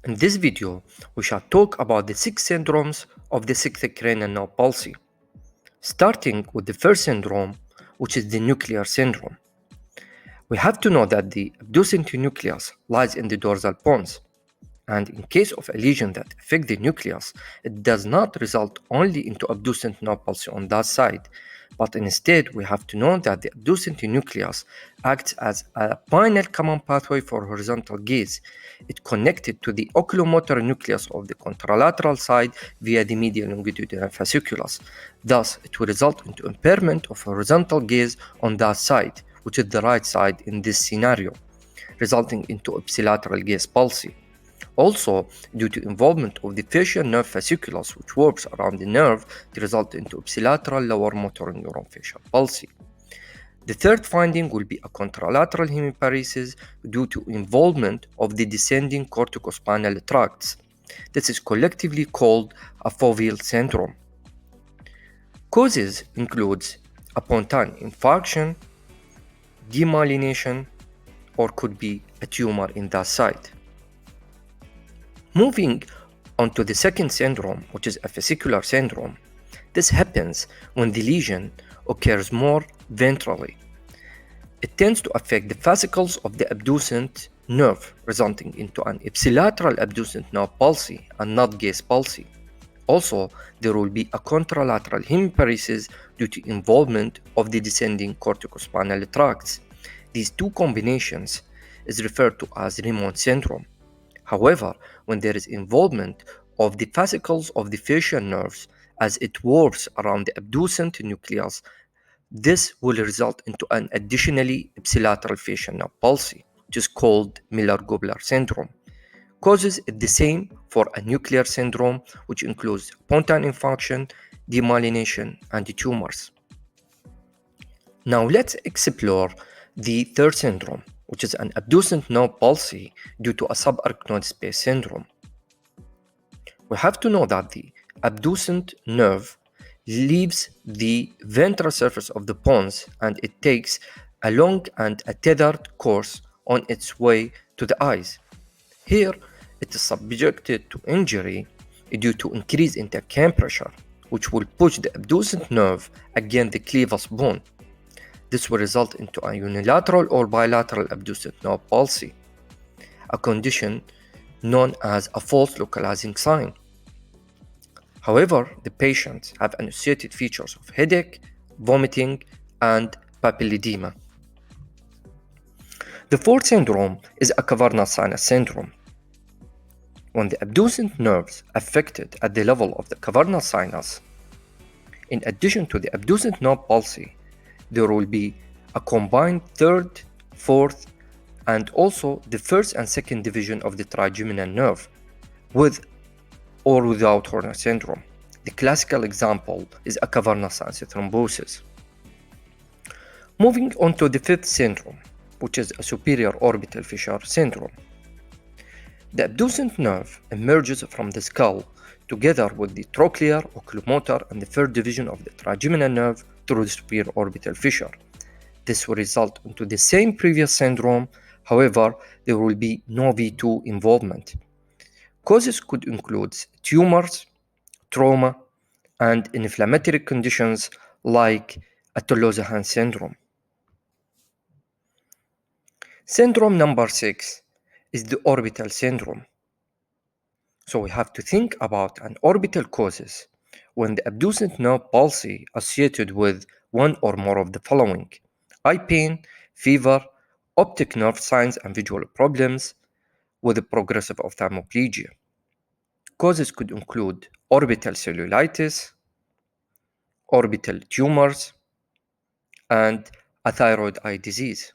In this video, we shall talk about the 6 syndromes of the sixth cranial nerve palsy, starting with the first syndrome, which is the nuclear syndrome. We have to know that the abducent nucleus lies in the dorsal pons, and in case of a lesion that affects the nucleus, it does not result only into abducent nerve palsy on that side, but instead we have to know that the abducent nucleus acts as a pinal common pathway for horizontal gaze. It connected to the oculomotor nucleus of the contralateral side via the medial longitudinal fasciculus. Thus, it will result into impairment of horizontal gaze on that side, which is the right side in this scenario, resulting into ipsilateral gaze palsy. Also, due to involvement of the facial nerve fasciculus, which works around the nerve, they result into ipsilateral lower motor neuron facial palsy. The third finding will be a contralateral hemiparesis due to involvement of the descending corticospinal tracts. This is collectively called a foville syndrome. Causes includes a pontine infarction, demyelination, or could be a tumor in that site. Moving on to the second syndrome, which is a fascicular syndrome. This happens when the lesion occurs more ventrally. It tends to affect the fascicles of the abducent nerve, resulting into an ipsilateral abducent nerve palsy and not gaze palsy. Also, there will be a contralateral hemiparesis due to involvement of the descending corticospinal tracts. These two combinations is referred to as Raymond syndrome. However, when there is involvement of the fascicles of the facial nerves as it works around the abducent nucleus, this will result into an additionally ipsilateral facial nerve palsy, which is called Millard-Gubler syndrome. Causes is the same for a nuclear syndrome, which includes pontine infarction, demyelination, and tumors. Now let's explore the third syndrome, which is an abducent nerve palsy due to a subarachnoid space syndrome. We have to know that the abducent nerve leaves the ventral surface of the pons and it takes a long and a tethered course on its way to the eyes. Here, it is subjected to injury due to increase in the pressure, which will push the abducent nerve against the clavus bone. This will result into a unilateral or bilateral abducent nerve palsy, a condition known as a false localizing sign. However, the patients have associated features of headache, vomiting, and papilledema. The fourth syndrome is a cavernous sinus syndrome. When the abducent nerves affected at the level of the cavernous sinus, in addition to the abducent nerve palsy, there will be a combined third, fourth, and also the first and second division of the trigeminal nerve, with or without Horner syndrome. The classical example is a cavernous sinus thrombosis. Moving on to the fifth syndrome, which is a superior orbital fissure syndrome. The abducent nerve emerges from the skull together with the trochlear, oculomotor, and the third division of the trigeminal nerve through the superior orbital fissure. This will result into the same previous syndrome, however, there will be no V2 involvement. Causes could include tumors, trauma, and inflammatory conditions like a Tolosa-Hans syndrome. Syndrome number 6 is the orbital syndrome. So we have to think about an orbital causes when the abducent nerve palsy associated with one or more of the following: eye pain, fever, optic nerve signs and visual problems with progressive ophthalmoplegia. Causes could include orbital cellulitis, orbital tumors, and a thyroid eye disease.